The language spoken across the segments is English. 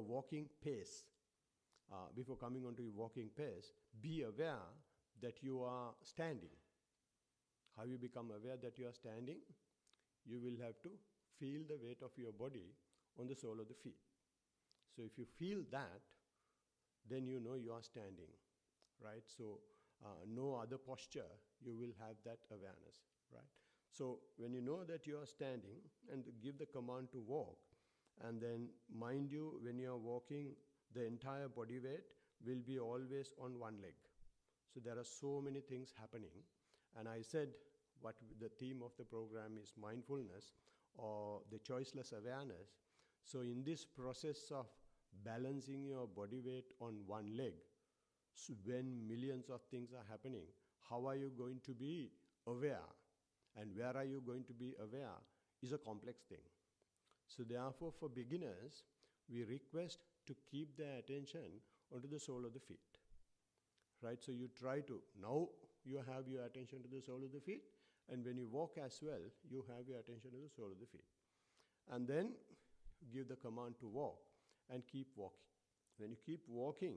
your walking pace, before coming onto your walking pace, be aware that you are standing. How you become aware that you are standing? You will have to feel the weight of your body on the sole of the feet. So if you feel that, then you know you are standing, right? So no other posture, you will have that awareness, right? So when you know that you are standing, and give the command to walk, and then mind you, when you are walking, the entire body weight will be always on one leg. So there are so many things happening. And I said what the theme of the program is mindfulness, or the choiceless awareness. So in this process of balancing your body weight on one leg, so when millions of things are happening, how are you going to be aware? And where are you going to be aware is a complex thing. So therefore, for beginners, we request to keep their attention onto the sole of the feet. Right? So you try to, now you have your attention to the sole of the feet, and when you walk as well, you have your attention to the sole of the feet. And then give the command to walk, and keep walking. When you keep walking,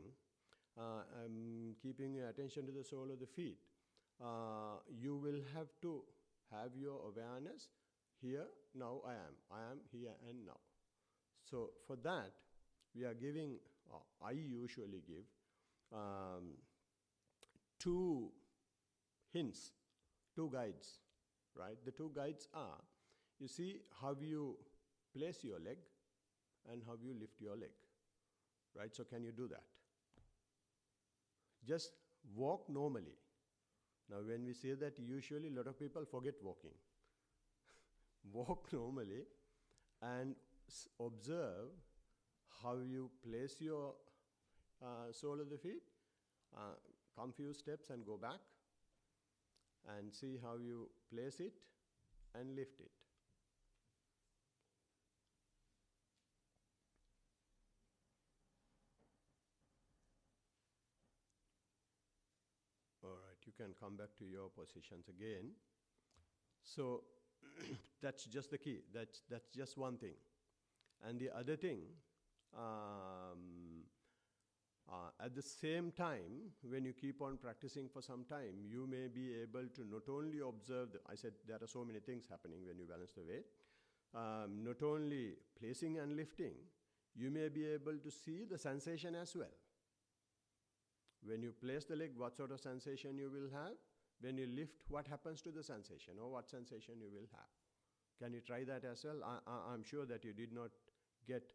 keeping your attention to the sole of the feet, you will have to have your awareness here, now I am here and now. So for that, we are giving, I usually give, 2 hints, 2 guides, right? The 2 guides are, you see how you place your leg and how you lift your leg, right? So can you do that? Just walk normally. Now when we say that, usually a lot of people forget walking. Walk normally and observe how you place your sole of the feet, come few steps and go back, and see how you place it and lift it. All right, you can come back to your positions again. So that's just the key. That's just one thing. And the other thing, at the same time, when you keep on practicing for some time, you may be able to not only observe, I said there are so many things happening when you balance the weight, not only placing and lifting, you may be able to see the sensation as well. When you place the leg, what sort of sensation you will have? When you lift, what happens to the sensation, or what sensation you will have? Can you try that as well? I'm sure that you did not get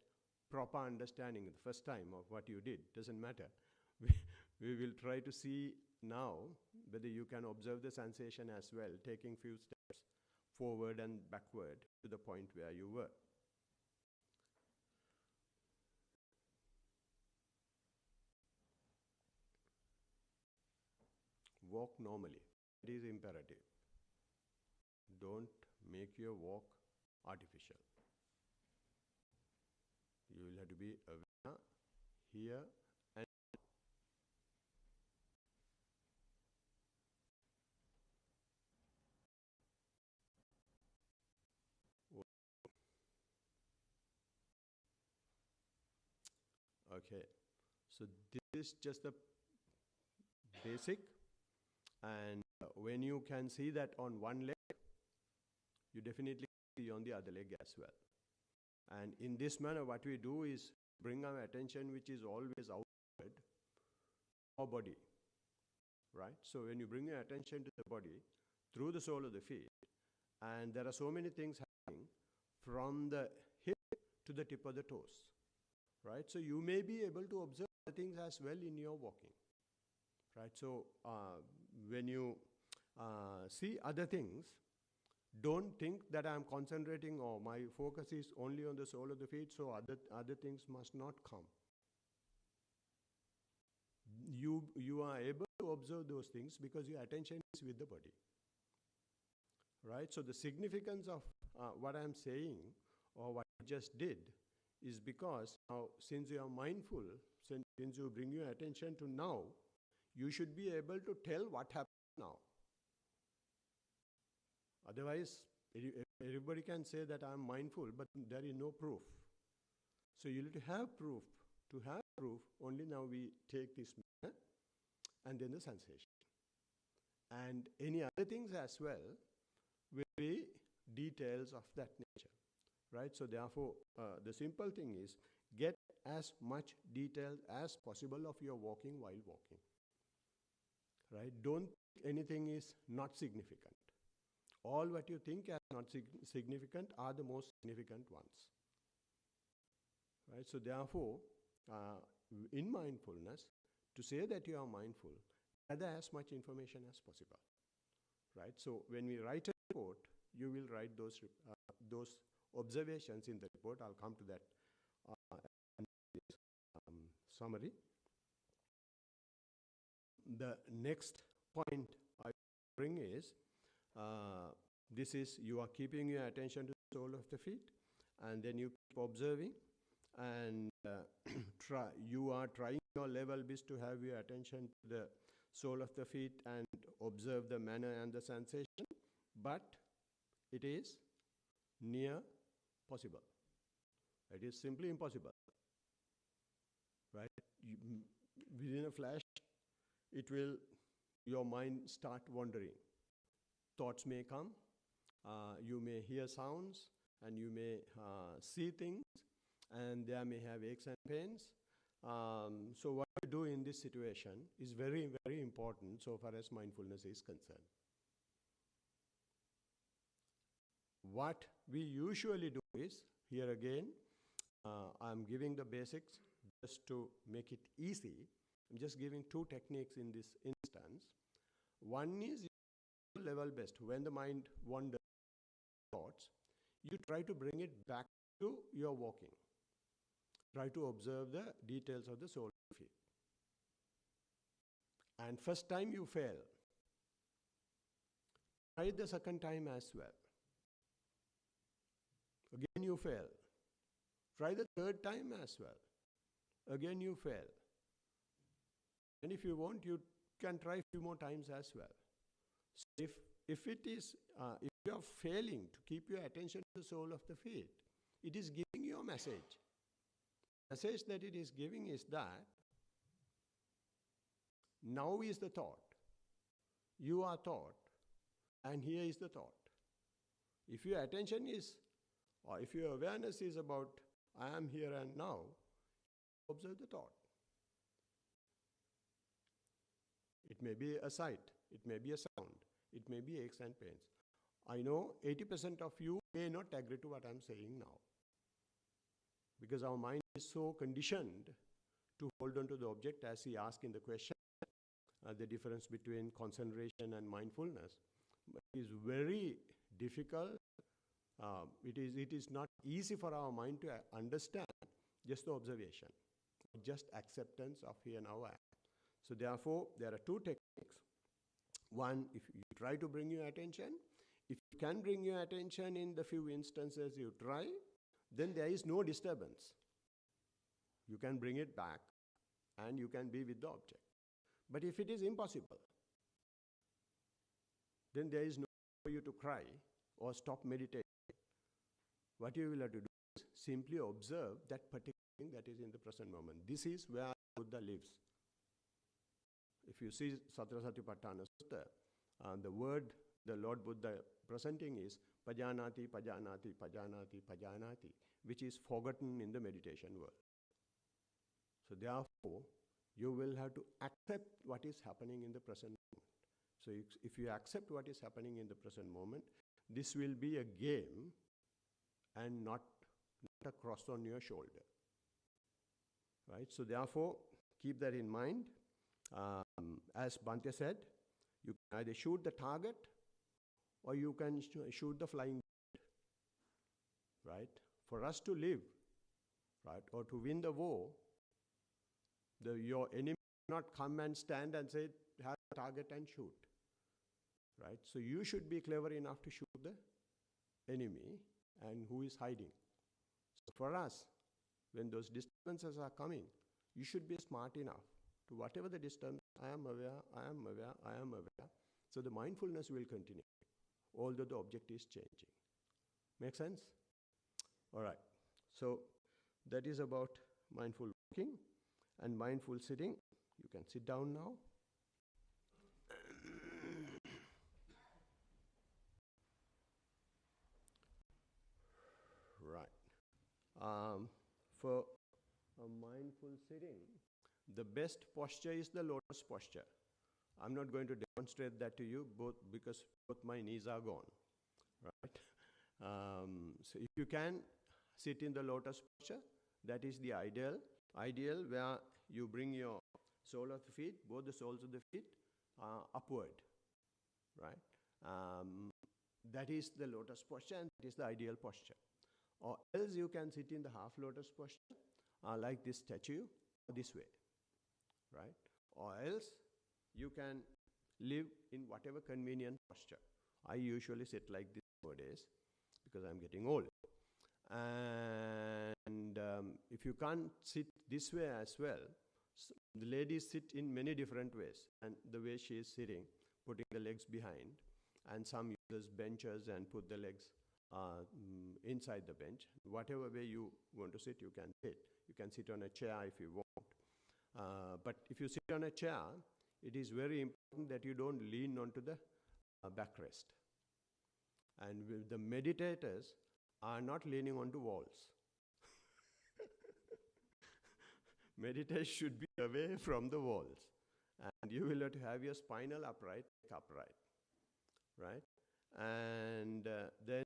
proper understanding the first time of what you did. Doesn't matter. We will try to see now whether you can observe the sensation as well, taking few steps forward and backward to the point where you were. Walk normally. It is imperative. Don't make your walk artificial. You will have to be aware here and okay. So this is just the basic. And when you can see that on one leg, you definitely see on the other leg as well. And in this manner, what we do is bring our attention, which is always outward, our body, right? So when you bring your attention to the body through the sole of the feet, and there are so many things happening from the hip to the tip of the toes, right? So you may be able to observe the things as well in your walking, right? So when you see other things, don't think that I'm concentrating or my focus is only on the sole of the feet, so other things must not come. You are able to observe those things because your attention is with the body, right? So the significance of what I'm saying or what I just did is because now, since you are mindful, since you bring your attention to now, you should be able to tell what happens now. Otherwise, everybody can say that I'm mindful, but there is no proof. So you need to have proof To have proof, only now we take this manner and then the sensation. And any other things as well will be details of that nature, right? So therefore, the simple thing is get as much detail as possible of your walking while walking, right? Don't think anything is not significant. All what you think are not significant are the most significant ones, right? So therefore, in mindfulness, to say that you are mindful, gather as much information as possible, right? So when we write a report, you will write those observations in the report. I'll come to that summary. The next point I bring is, this is you are keeping your attention to the sole of the feet, and then you keep observing, and you are trying your level best to have your attention to the sole of the feet and observe the manner and the sensation, but it is near possible. It is simply impossible, right? Within a flash, your mind start wandering. Thoughts may come, you may hear sounds, and you may see things, and there may have aches and pains. So what you do in this situation is very, very important so far as mindfulness is concerned. What we usually do is, here again, I'm giving the basics just to make it easy. I'm just giving two techniques in this instance. One is level best. When the mind wanders thoughts, you try to bring it back to your walking. Try to observe the details of the sole of the feet. And first time you fail. Try the second time as well. Again you fail. Try the third time as well. Again you fail. And if you want, you can try a few more times as well. So if you are failing to keep your attention to the sole of the feet, it is giving you a message. The message that it is giving is that now is the thought. You are thought, and here is the thought. If your attention is, or if your awareness is about, I am here and now, observe the thought. It may be a sight, it may be a sound, it may be aches and pains. I know 80% of you may not agree to what I'm saying now, because our mind is so conditioned to hold on to the object, as he asked in the question, the difference between concentration and mindfulness. It is very difficult. It is not easy for our mind to understand just the observation, just acceptance of here now. So therefore, there are two techniques. One, if you try to bring your attention, if you can bring your attention in the few instances you try, then there is no disturbance. You can bring it back and you can be with the object. But if it is impossible, then there is no way for you to cry or stop meditating. What you will have to do is simply observe that particular thing that is in the present moment. This is where Buddha lives. If you see Satrasatipatthana Sutta, the word the Lord Buddha presenting is pajanati, pajanati, pajanati, pajanati, which is forgotten in the meditation world. So therefore, you will have to accept what is happening in the present moment. So if you accept what is happening in the present moment, this will be a game and not a cross on your shoulder. Right? So therefore, keep that in mind. As Bhante said, you can either shoot the target or you can shoot the flying bird. Right? For us to live, right, or to win the war, your enemy not come and stand and say, have a target and shoot. Right? So you should be clever enough to shoot the enemy and who is hiding. So for us, when those disturbances are coming, you should be smart enough to whatever the distance, I am aware, I am aware, I am aware. So the mindfulness will continue, although the object is changing. Make sense? All right. So that is about mindfulness. walking and mindful sitting. You can sit down now. Right. For a mindful sitting, the best posture is the lotus posture. I'm not going to demonstrate that to you because both my knees are gone. Right? So if you can sit in the lotus posture, that is the ideal where you bring your sole of the feet, both the soles of the feet, upward. Right? That is the lotus posture, and that is the ideal posture. Or else you can sit in the half lotus posture, like this statue, this way. Right? Or else you can live in whatever convenient posture. I usually sit like this nowadays because I'm getting old. And if you can't sit this way as well, so the ladies sit in many different ways. And the way she is sitting, putting the legs behind, and some use benches and put the legs inside the bench. Whatever way you want to sit, you can sit. You can sit on a chair if you want. But if you sit on a chair, it is very important that you don't lean onto the backrest. And the meditators are not leaning onto walls. Meditation should be away from the walls. And you will have to have your spinal upright. Right? And then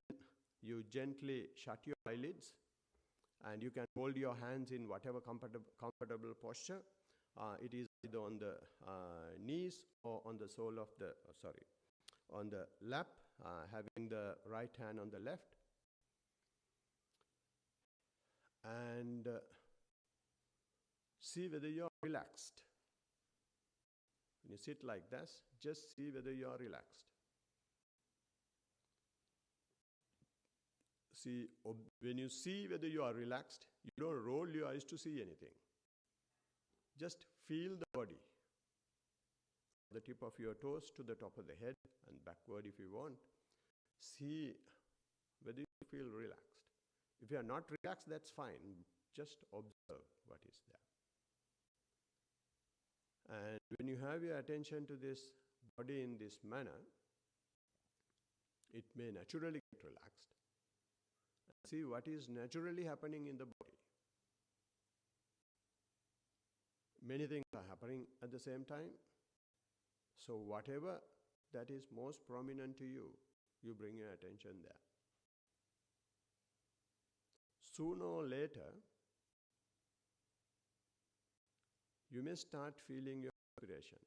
you gently shut your eyelids, and you can hold your hands in whatever comfortable posture. It is either on the knees or on the sole of the, on the lap, having the right hand on the left. And see whether you are relaxed. When you sit like this, just see whether you are relaxed. See, when you see whether you are relaxed, you don't roll your eyes to see anything. Just feel the body. The tip of your toes to the top of the head and backward if you want. See whether you feel relaxed. If you are not relaxed, that's fine. Just observe what is there. And when you have your attention to this body in this manner, it may naturally get relaxed. See what is naturally happening in the body. Many things are happening at the same time. So whatever that is most prominent to you, you bring your attention there. Sooner or later, you may start feeling your respiration.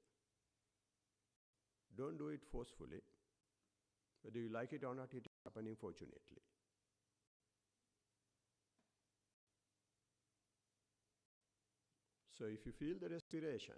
Don't do it forcefully. Whether you like it or not, it is happening fortunately. So if you feel the respiration,